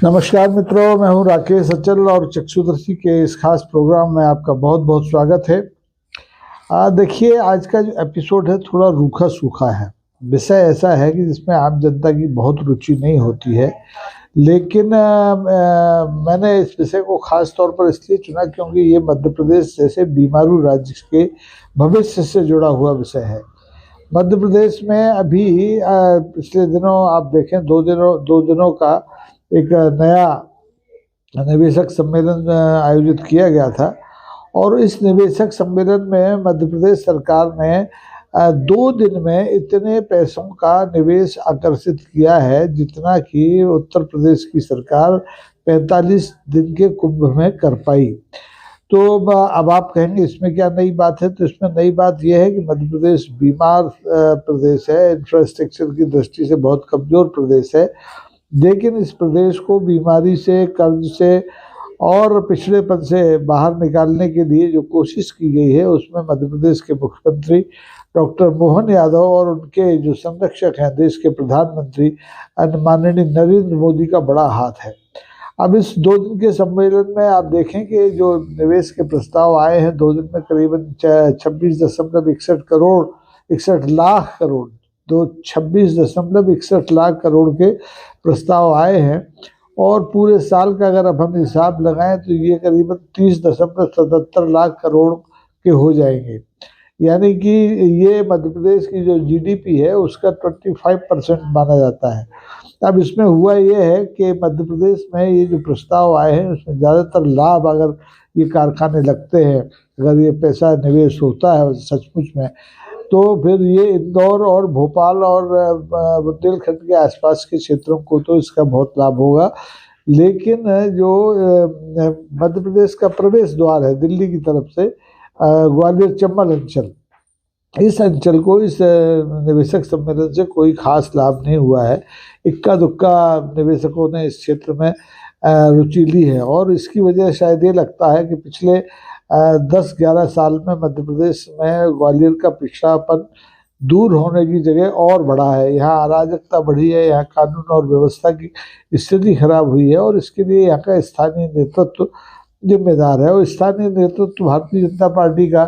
नमस्कार मित्रों, मैं हूं राकेश अचल और चक्षुदर्शी के इस खास प्रोग्राम में आपका बहुत बहुत स्वागत है। देखिए, आज का जो एपिसोड है थोड़ा रूखा सूखा है। विषय ऐसा है कि जिसमें आम जनता की बहुत रुचि नहीं होती है, लेकिन मैंने इस विषय को खास तौर पर इसलिए चुना क्योंकि ये मध्य प्रदेश जैसे बीमारू राज्य के भविष्य से जुड़ा हुआ विषय है। मध्य प्रदेश में अभी पिछले दिनों आप देखें, दो दिनों का एक नया निवेशक सम्मेलन आयोजित किया गया था। और इस निवेशक सम्मेलन में मध्य प्रदेश सरकार ने 2 दिन में इतने पैसों का निवेश आकर्षित किया है जितना कि उत्तर प्रदेश की सरकार 45 दिन के कुंभ में कर पाई। तो अब आप कहेंगे इसमें क्या नई बात है? तो इसमें नई बात यह है कि मध्य प्रदेश बीमार प्रदेश है, इंफ्रास्ट्रक्चर की दृष्टि से बहुत कमजोर प्रदेश है। लेकिन इस प्रदेश को बीमारी से, कर्ज से और पिछड़ेपन से बाहर निकालने के लिए जो कोशिश की गई है उसमें मध्य प्रदेश के मुख्यमंत्री डॉक्टर मोहन यादव और उनके जो संरक्षक हैं, देश के प्रधानमंत्री माननीय नरेंद्र मोदी का बड़ा हाथ है। अब इस 2 दिन के सम्मेलन में आप देखें कि जो निवेश के प्रस्ताव आए हैं 2 दिन में करीबन 26.61 लाख करोड़ तो 26.61 लाख करोड़ के प्रस्ताव आए हैं। और पूरे साल का अगर अब हम हिसाब लगाएं तो ये करीबन 30.77 लाख करोड़ के हो जाएंगे। यानी कि ये मध्य प्रदेश की जो जीडीपी है उसका 25% माना जाता है। अब इसमें हुआ ये है कि मध्य प्रदेश में ये जो प्रस्ताव आए हैं उसमें ज़्यादातर लाभ, अगर ये कारखाने लगते हैं, अगर ये पैसा निवेश होता है सचमुच में, तो फिर ये इंदौर और भोपाल और बुंदेलखंड के आसपास के क्षेत्रों को तो इसका बहुत लाभ होगा। लेकिन जो मध्य प्रदेश का प्रवेश द्वार है दिल्ली की तरफ से, ग्वालियर चंबल अंचल, इस अंचल को इस निवेशक सम्मेलन से कोई खास लाभ नहीं हुआ है। इक्का दुक्का निवेशकों ने इस क्षेत्र में रुचि ली है और इसकी वजह शायद ये लगता है कि पिछले 10-11 साल में मध्य प्रदेश में ग्वालियर का पिछड़ापन दूर होने की जगह और बढ़ा है। यहाँ अराजकता बढ़ी है, यहाँ कानून और व्यवस्था की स्थिति खराब हुई है और इसके लिए यहाँ का स्थानीय नेतृत्व जिम्मेदार है। और स्थानीय नेतृत्व भारतीय जनता पार्टी का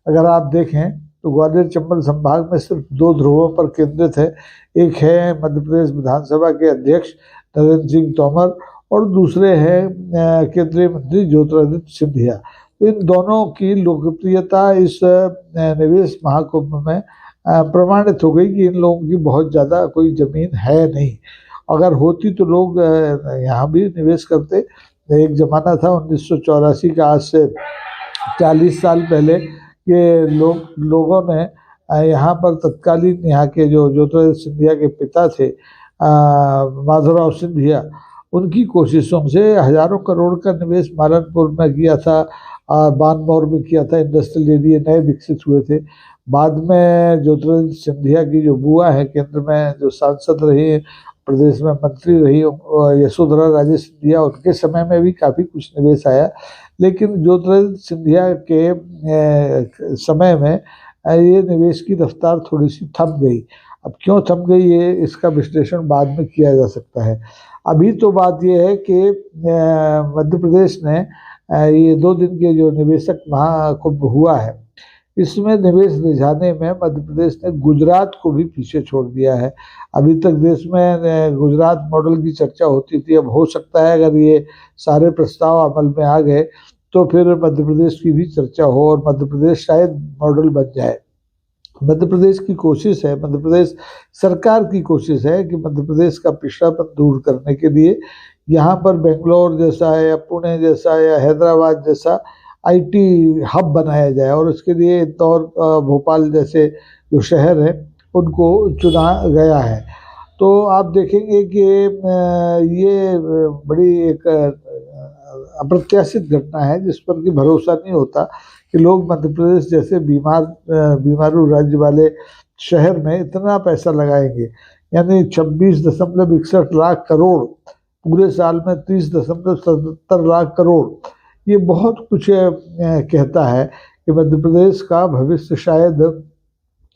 अगर आप देखें तो ग्वालियर चंबल संभाग में सिर्फ 2 ध्रुवों पर केंद्रित है। एक है मध्य प्रदेश विधानसभा के अध्यक्ष नरेंद्र सिंह तोमर और दूसरे हैं केंद्रीय मंत्री ज्योतिरादित्य सिंधिया। तो इन दोनों की लोकप्रियता इस निवेश महाकुंभ में प्रमाणित हो गई कि इन लोगों की बहुत ज़्यादा कोई जमीन है नहीं। अगर होती तो लोग यहाँ भी निवेश करते। एक ज़माना था 1984 का, आज से 40 साल पहले के लोगों ने यहाँ पर तत्कालीन यहाँ के जो ज्योतिरादित्य सिंधिया के पिता थे माधवराव सिंधिया, उनकी कोशिशों से हजारों करोड़ का निवेश मालनपुर में किया था, बानमौर में किया था, इंडस्ट्रियल एरिया नए विकसित हुए थे। बाद में ज्योतिरादित्य सिंधिया की जो बुआ है, केंद्र में जो सांसद रही, प्रदेश में मंत्री रही, यशोधरा राजे सिंधिया, उनके समय में भी काफ़ी कुछ निवेश आया। लेकिन ज्योतिरादित्य सिंधिया के समय में ये निवेश की रफ्तार थोड़ी सी थम गई। अब क्यों थम गई ये इसका विश्लेषण बाद में किया जा सकता है। अभी तो बात यह है कि मध्य प्रदेश ने ये 2 दिन के जो निवेशक महाकुंभ हुआ है इसमें निवेश रिझाने में मध्य प्रदेश ने गुजरात को भी पीछे छोड़ दिया है। अभी तक देश में गुजरात मॉडल की चर्चा होती थी। अब हो सकता है अगर ये सारे प्रस्ताव अमल में आ गए तो फिर मध्य प्रदेश की भी चर्चा हो और मध्य प्रदेश शायद मॉडल बन जाए। मध्य प्रदेश की कोशिश है, मध्य प्रदेश सरकार की कोशिश है कि मध्य प्रदेश का पिछड़ापन दूर करने के लिए यहाँ पर बेंगलोर जैसा या पुणे जैसा या हैदराबाद जैसा आईटी हब बनाया जाए और उसके लिए इंदौर, भोपाल जैसे जो शहर हैं उनको चुना गया है। तो आप देखेंगे कि ये बड़ी एक अप्रत्याशित घटना है जिस पर कि भरोसा नहीं होता कि लोग मध्य प्रदेश जैसे बीमारू राज्य वाले शहर में इतना पैसा लगाएंगे। यानी 26.61 लाख करोड़, पूरे साल में 30.77 लाख करोड़, ये बहुत कुछ कहता है कि मध्य प्रदेश का भविष्य शायद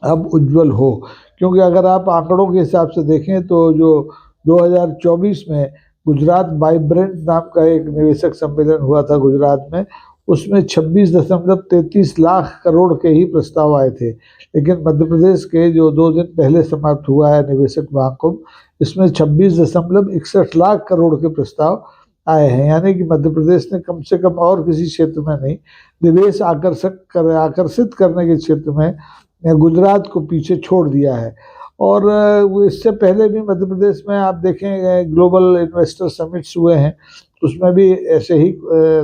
अब उज्जवल हो। क्योंकि अगर आप आंकड़ों के हिसाब से देखें तो जो 2024 में गुजरात वाइब्रेंट नाम का एक निवेशक सम्मेलन हुआ था गुजरात में, उसमें 26.33 लाख करोड़ के ही प्रस्ताव आए थे। लेकिन मध्य प्रदेश के जो 2 दिन पहले समाप्त हुआ है निवेशक महाकुंभ, इसमें 26.61 लाख करोड़ के प्रस्ताव आए हैं। यानी कि मध्य प्रदेश ने कम से कम और किसी क्षेत्र में नहीं, निवेश आकर्षित करने के क्षेत्र में गुजरात को पीछे छोड़ दिया है। और इससे पहले भी मध्य प्रदेश में आप देखें ग्लोबल इन्वेस्टर समिट्स हुए हैं, उसमें भी ऐसे ही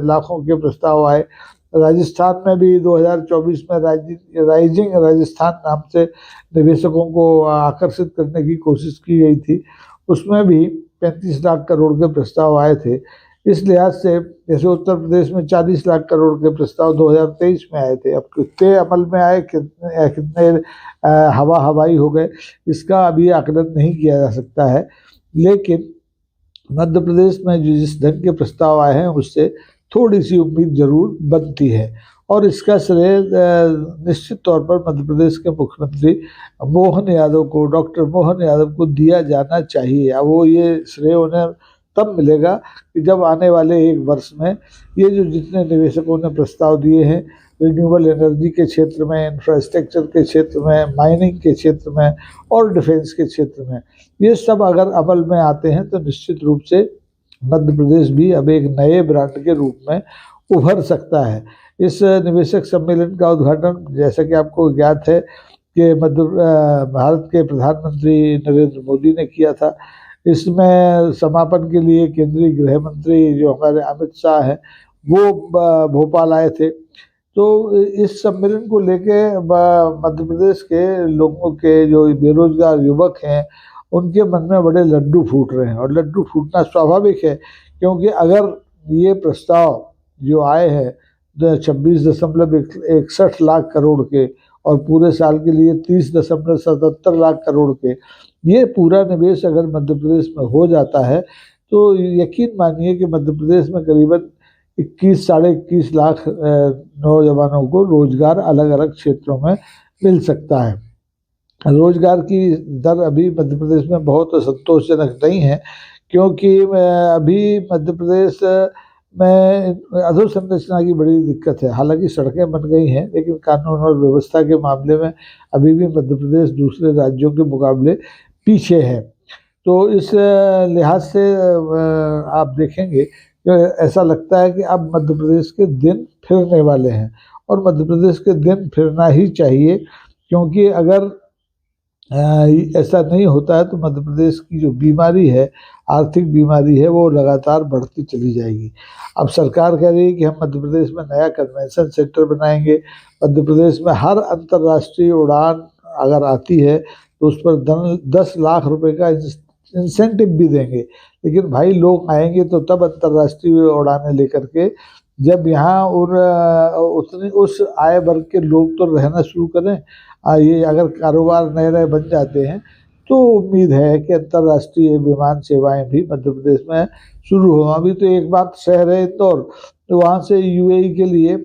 लाखों के प्रस्ताव आए। राजस्थान में भी 2024 में राइजिंग राजस्थान नाम से निवेशकों को आकर्षित करने की कोशिश की गई थी, उसमें भी 35 लाख करोड़ के प्रस्ताव आए थे। इस लिहाज से जैसे उत्तर प्रदेश में 40 लाख करोड़ के प्रस्ताव 2023 में आए थे, अब कितने अमल में आए, कितने हवाई हो गए, इसका अभी आकलन नहीं किया जा सकता है। लेकिन मध्य प्रदेश में जो जिस ढंग के प्रस्ताव आए हैं उससे थोड़ी सी उम्मीद जरूर बनती है। और इसका श्रेय निश्चित तौर पर मध्य प्रदेश के मुख्यमंत्री मोहन यादव को, डॉक्टर मोहन यादव को दिया जाना चाहिए। अब वो ये श्रेय उन्हें तब मिलेगा कि जब आने वाले 1 वर्ष में ये जो जितने निवेशकों ने प्रस्ताव दिए हैं, रिन्यूएबल एनर्जी के क्षेत्र में, इंफ्रास्ट्रक्चर के क्षेत्र में, माइनिंग के क्षेत्र में और डिफेंस के क्षेत्र में, ये सब अगर अमल में आते हैं तो निश्चित रूप से मध्य प्रदेश भी अब एक नए ब्रांड के रूप में उभर सकता है। इस निवेशक सम्मेलन का उद्घाटन, जैसा कि आपको ज्ञात है, कि भारत के प्रधानमंत्री नरेंद्र मोदी ने किया था। इसमें समापन के लिए केंद्रीय गृह मंत्री जो हमारे अमित शाह हैं वो भोपाल आए थे। तो इस सम्मेलन को लेके मध्य प्रदेश के लोगों के जो बेरोजगार युवक हैं उनके मन में बड़े लड्डू फूट रहे हैं, और लड्डू फूटना स्वाभाविक है, क्योंकि अगर ये प्रस्ताव जो आए हैं 26.61 लाख करोड़ के और पूरे साल के लिए 30.77 लाख करोड़ के, ये पूरा निवेश अगर मध्य प्रदेश में हो जाता है तो यकीन मानिए कि मध्य प्रदेश में करीबन 21-21.5 लाख नौजवानों को रोजगार अलग अलग क्षेत्रों में मिल सकता है। रोजगार की दर अभी मध्य प्रदेश में बहुत संतोषजनक नहीं है, क्योंकि अभी मध्य प्रदेश में अधोसंरचना की बड़ी दिक्कत है। हालांकि सड़कें बन गई हैं, लेकिन कानून और व्यवस्था के मामले में अभी भी मध्य प्रदेश दूसरे राज्यों के मुकाबले पीछे है। तो इस लिहाज से आप देखेंगे कि ऐसा लगता है कि अब मध्य प्रदेश के दिन फिरने वाले हैं, और मध्य प्रदेश के दिन फिरना ही चाहिए, क्योंकि अगर ऐसा नहीं होता है तो मध्य प्रदेश की जो बीमारी है, आर्थिक बीमारी है, वो लगातार बढ़ती चली जाएगी। अब सरकार कह रही है कि हम मध्य प्रदेश में नया कन्वेंशन सेंटर बनाएंगे, मध्य प्रदेश में हर अंतर्राष्ट्रीय उड़ान अगर आती है तो उस पर 10 लाख रुपए का इंसेंटिव भी देंगे। लेकिन भाई लोग आएंगे तो तब अंतर्राष्ट्रीय उड़ानें लेकर के, जब यहाँ उतनी उस आय वर्ग के लोग तो रहना शुरू करें। ये अगर कारोबार नए नए बन जाते हैं तो उम्मीद है कि अंतर्राष्ट्रीय विमान सेवाएं भी मध्य प्रदेश में शुरू हो। अभी तो एक बात शहर है इंदौर, तो वहाँ से यूएई के लिए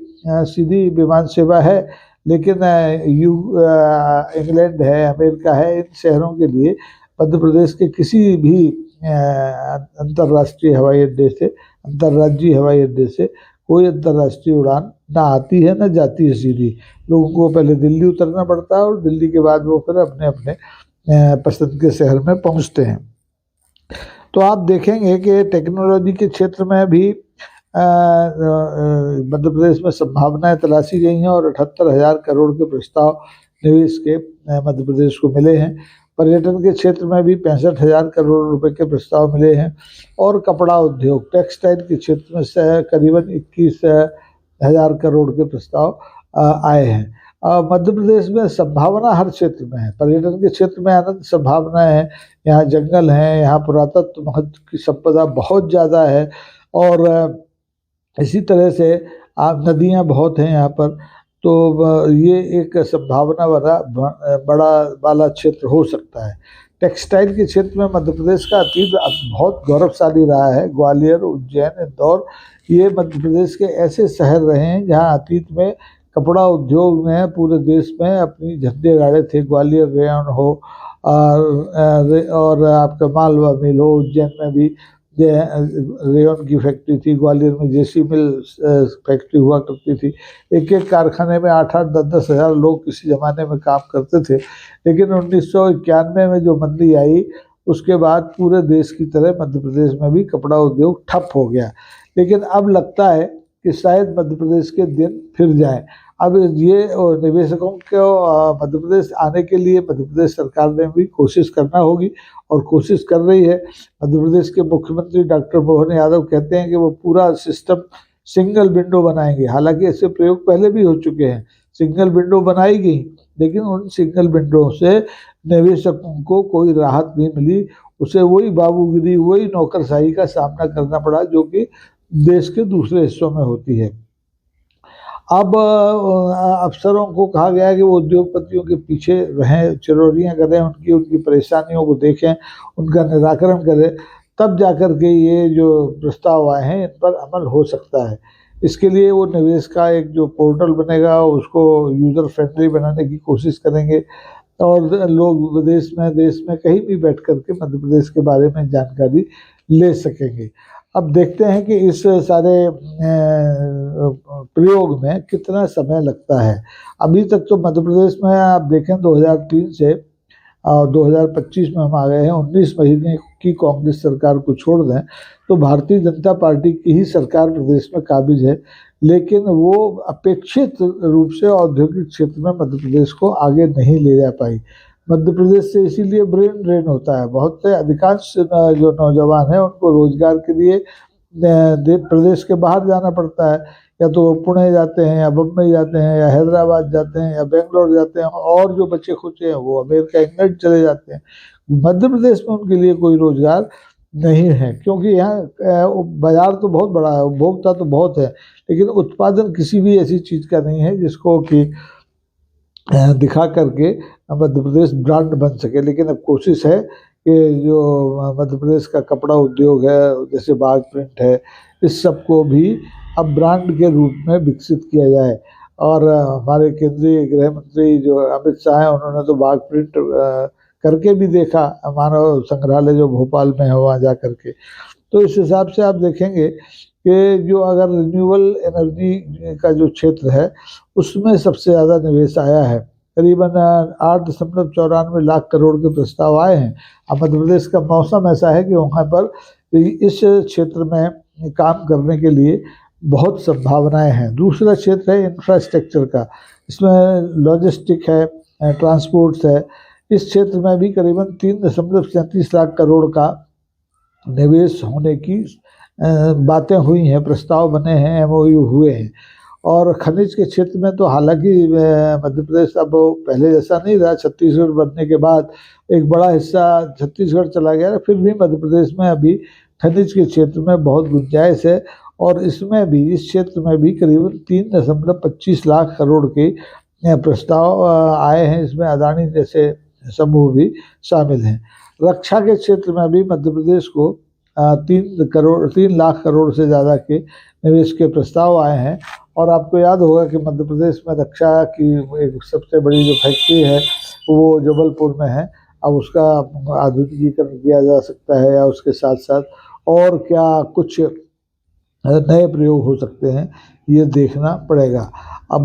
सीधी विमान सेवा है, लेकिन इंग्लैंड है, अमेरिका है, इन शहरों के लिए मध्य प्रदेश के किसी भी अंतर्राष्ट्रीय हवाई अड्डे से, अंतर्राज्यीय हवाई अड्डे से कोई अंतर्राष्ट्रीय उड़ान ना आती है ना जाती है। सीधी लोगों को पहले दिल्ली उतरना पड़ता है, और दिल्ली के बाद वो फिर अपने अपने पसंद के शहर में पहुंचते हैं। तो आप देखेंगे कि टेक्नोलॉजी के क्षेत्र में भी मध्य प्रदेश में संभावनाएं तलाशी गई हैं, और 78,000 करोड़ के प्रस्ताव निवेश के मध्य प्रदेश को मिले हैं। पर्यटन के क्षेत्र में भी 65,000 करोड़ रुपए के प्रस्ताव मिले हैं, और कपड़ा उद्योग, टेक्सटाइल के क्षेत्र में से करीबन 21,000 करोड़ के प्रस्ताव आए हैं। मध्य प्रदेश में संभावना हर क्षेत्र में है। पर्यटन के क्षेत्र में अनंत संभावनाएं हैं, यहाँ जंगल हैं, यहाँ पुरातत्व महत्व की संपदा बहुत ज़्यादा है, और इसी तरह से नदियाँ बहुत हैं यहाँ पर। तो ये एक संभावना बड़ा वाला क्षेत्र हो सकता है। टेक्सटाइल के क्षेत्र में मध्य प्रदेश का अतीत बहुत गौरवशाली रहा है। ग्वालियर, उज्जैन, इंदौर, ये मध्य प्रदेश के ऐसे शहर रहे हैं जहाँ अतीत में कपड़ा उद्योग ने पूरे देश में अपनी झंडे गाड़े थे। ग्वालियर रेयन हो और आपका मालवा मिल हो, उज्जैन में भी रेयन की फैक्ट्री थी, ग्वालियर में जेसी मिल फैक्ट्री हुआ करती थी। एक एक कारखाने में 8-8, 10-10 हज़ार लोग किसी ज़माने में काम करते थे। लेकिन 1991 में जो मंदी आई, उसके बाद पूरे देश की तरह मध्य प्रदेश में भी कपड़ा उद्योग ठप हो गया। लेकिन अब लगता है कि शायद मध्य प्रदेश के दिन फिर जाएं। अब ये निवेशकों को मध्य प्रदेश आने के लिए मध्य प्रदेश सरकार ने भी कोशिश करना होगी, और कोशिश कर रही है। मध्य प्रदेश के मुख्यमंत्री डॉक्टर मोहन यादव कहते हैं कि वो पूरा सिस्टम सिंगल विंडो बनाएंगे। हालांकि ऐसे प्रयोग पहले भी हो चुके हैं, सिंगल विंडो बनाई गई, लेकिन उन सिंगल विंडो से निवेशकों को कोई राहत नहीं मिली। उसे वही बाबूगिरी, वही नौकरशाही का सामना करना पड़ा जो कि देश के दूसरे हिस्सों में होती है। अब अफसरों को कहा गया है कि वो उद्योगपतियों के पीछे रहें, चिरौरियाँ करें, उनकी परेशानियों को देखें, उनका निराकरण करें, तब जाकर के ये जो प्रस्ताव आए हैं इन पर अमल हो सकता है। इसके लिए वो निवेश का एक जो पोर्टल बनेगा उसको यूज़र फ्रेंडली बनाने की कोशिश करेंगे, और लोग देश में कहीं भी बैठ करके मध्य प्रदेश के बारे में जानकारी ले सकेंगे। अब देखते हैं कि इस सारे प्रयोग में कितना समय लगता है। अभी तक तो मध्य प्रदेश में आप देखें 2003 से 2025 में हम आ गए हैं, 19 महीने की कांग्रेस सरकार को छोड़ दें तो भारतीय जनता पार्टी की ही सरकार प्रदेश में काबिज है। लेकिन वो अपेक्षित रूप से औद्योगिक क्षेत्र में मध्य प्रदेश को आगे नहीं ले जा पाई। मध्य प्रदेश से इसीलिए ब्रेन ड्रेन होता है। बहुत से अधिकांश जो नौजवान हैं उनको रोजगार के लिए प्रदेश के बाहर जाना पड़ता है, या तो वो पुणे जाते हैं, या बम्बई जाते हैं, या हैदराबाद जाते हैं, या बेंगलोर जाते हैं, और जो बच्चे खुचे हैं वो अमेरिका, इंग्लैंड चले जाते हैं। मध्य प्रदेश में उनके लिए कोई रोजगार नहीं है, क्योंकि यहाँ बाजार तो बहुत बड़ा है, उपभोक्ता तो बहुत है, लेकिन उत्पादन किसी भी ऐसी चीज़ का नहीं है जिसको कि दिखा करके मध्य प्रदेश ब्रांड बन सके। लेकिन अब कोशिश है कि जो मध्य प्रदेश का कपड़ा उद्योग है, जैसे बाग प्रिंट है, इस सब को भी अब ब्रांड के रूप में विकसित किया जाए। और हमारे केंद्रीय गृह मंत्री जो अमित शाह हैं, उन्होंने तो बाग प्रिंट करके भी देखा, मानव संग्रहालय जो भोपाल में है वहाँ जा करके। तो इस हिसाब से आप देखेंगे कि जो अगर रिन्यूएबल एनर्जी का जो क्षेत्र है उसमें सबसे ज़्यादा निवेश आया है, करीबन 8.94 लाख करोड़ के प्रस्ताव आए हैं। अब मध्य प्रदेश का मौसम ऐसा है कि वहाँ पर इस क्षेत्र में काम करने के लिए बहुत संभावनाएं हैं। दूसरा क्षेत्र है इंफ्रास्ट्रक्चर का, इसमें लॉजिस्टिक है, ट्रांसपोर्ट्स है। इस क्षेत्र में भी करीबन 3.37 लाख करोड़ का निवेश होने की बातें हुई हैं, प्रस्ताव बने हैं, MOU हुए हैं। और खनिज के क्षेत्र में तो हालांकि मध्य प्रदेश अब पहले जैसा नहीं रहा। छत्तीसगढ़ बनने के बाद एक बड़ा हिस्सा छत्तीसगढ़ चला गया, फिर भी मध्य प्रदेश में अभी खनिज के क्षेत्र में बहुत गुंजाइश है। और इसमें भी, इस क्षेत्र में भी करीबन 3.25 लाख करोड़ के प्रस्ताव आए हैं। इसमें अदानी जैसे समूह भी शामिल हैं। रक्षा के क्षेत्र में भी मध्य प्रदेश को 3 लाख करोड़ से ज़्यादा के निवेश के प्रस्ताव आए हैं। और आपको याद होगा कि मध्य प्रदेश में रक्षा की एक सबसे बड़ी जो फैक्ट्री है वो जबलपुर में है। अब उसका आधुनिकीकरण किया जा सकता है, या उसके साथ साथ और क्या कुछ नए प्रयोग हो सकते हैं, ये देखना पड़ेगा। अब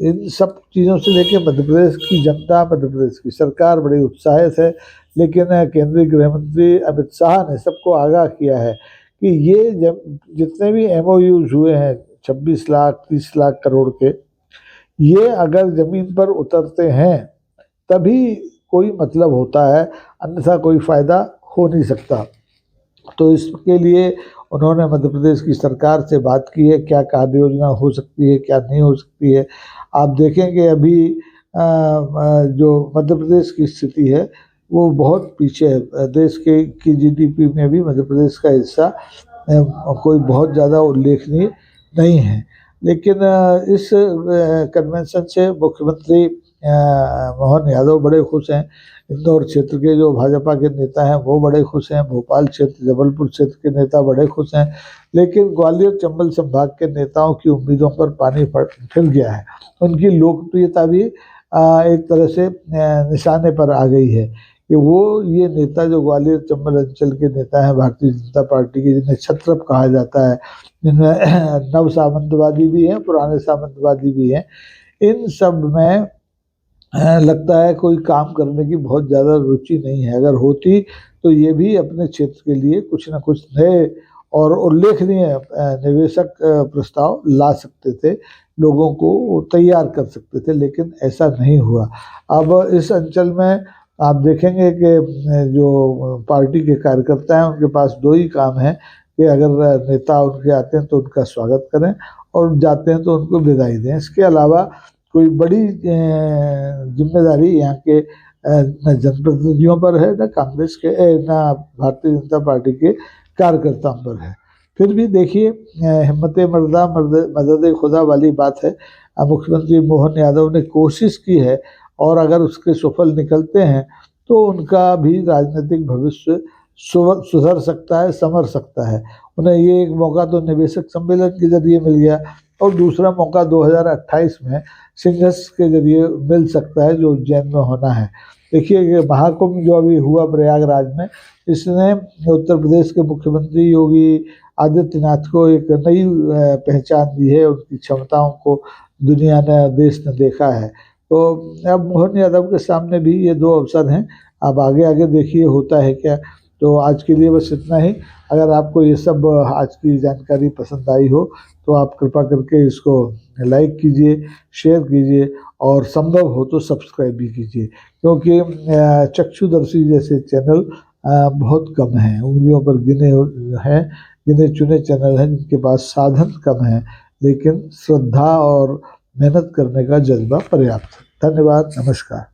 इन सब चीज़ों से लेके मध्य प्रदेश की जनता, मध्य प्रदेश की सरकार बड़ी उत्साहित है। लेकिन केंद्रीय गृह मंत्री अमित शाह ने सबको आगाह किया है कि ये जितने भी MOUs हुए हैं 26 लाख 30 लाख करोड़ के, ये अगर ज़मीन पर उतरते हैं तभी कोई मतलब होता है, अन्यथा कोई फ़ायदा हो नहीं सकता। तो इसके लिए उन्होंने मध्य प्रदेश की सरकार से बात की है, क्या कार्य योजना हो सकती है, क्या नहीं हो सकती है। आप देखेंगे अभी जो मध्य प्रदेश की स्थिति है वो बहुत पीछे है। देश की GDP में भी मध्य प्रदेश का हिस्सा कोई बहुत ज़्यादा उल्लेखनीय नहीं है। लेकिन इस कन्वेंशन से मुख्यमंत्री मोहन यादव बड़े खुश हैं। इंदौर क्षेत्र के जो भाजपा के नेता हैं वो बड़े खुश हैं। भोपाल क्षेत्र, जबलपुर क्षेत्र के नेता बड़े खुश हैं। लेकिन ग्वालियर चंबल संभाग के नेताओं की उम्मीदों पर पानी फिर गया है। उनकी लोकप्रियता भी एक तरह से निशाने पर आ गई है, कि ये नेता जो ग्वालियर चंबल अंचल के नेता हैं भारतीय जनता पार्टी के, जिन्हें छत्रप कहा जाता है, जिनमें नव सामंतवादी भी हैं, पुराने सामंतवादी भी हैं, इन सब में लगता है कोई काम करने की बहुत ज़्यादा रुचि नहीं है। अगर होती तो ये भी अपने क्षेत्र के लिए कुछ ना कुछ नए और उल्लेखनीय निवेशक प्रस्ताव ला सकते थे, लोगों को तैयार कर सकते थे, लेकिन ऐसा नहीं हुआ। अब इस अंचल में आप देखेंगे कि जो पार्टी के कार्यकर्ता हैं उनके पास दो ही काम है कि अगर नेता उनके आते हैं तो उनका स्वागत करें और जाते हैं तो उनको विदाई दें। इसके अलावा कोई बड़ी जिम्मेदारी यहाँ के न जनप्रतिनिधियों पर है, न कांग्रेस के, न भारतीय जनता पार्टी के कार्यकर्ताओं पर है। फिर भी देखिए, हिम्मत मर्दा मदद खुदा वाली बात है। मुख्यमंत्री मोहन यादव ने कोशिश की है और अगर उसके सफल निकलते हैं तो उनका भी राजनीतिक भविष्य सुधर सकता है, संवर सकता है। उन्हें ये एक मौका तो निवेशक सम्मेलन के जरिए मिल गया और दूसरा मौका 2028 में सिंघस के जरिए मिल सकता है, जो उज्जैन में होना है। देखिए कि महाकुंभ जो अभी हुआ प्रयागराज में, इसने उत्तर प्रदेश के मुख्यमंत्री योगी आदित्यनाथ को एक नई पहचान दी है, उनकी क्षमताओं को दुनिया ने, देश ने देखा है। तो अब मोहन यादव के सामने भी ये दो अवसर हैं। अब आगे आगे देखिए होता है क्या। तो आज के लिए बस इतना ही। अगर आपको ये सब आज की जानकारी पसंद आई हो तो आप कृपा करके इसको लाइक कीजिए, शेयर कीजिए और संभव हो तो सब्सक्राइब भी कीजिए, क्योंकि चक्षुदर्शी जैसे चैनल बहुत कम हैं, उंगलियों पर गिने चुने चैनल हैं जिनके पास साधन कम है, लेकिन श्रद्धा और मेहनत करने का जज्बा पर्याप्त है। धन्यवाद, नमस्कार।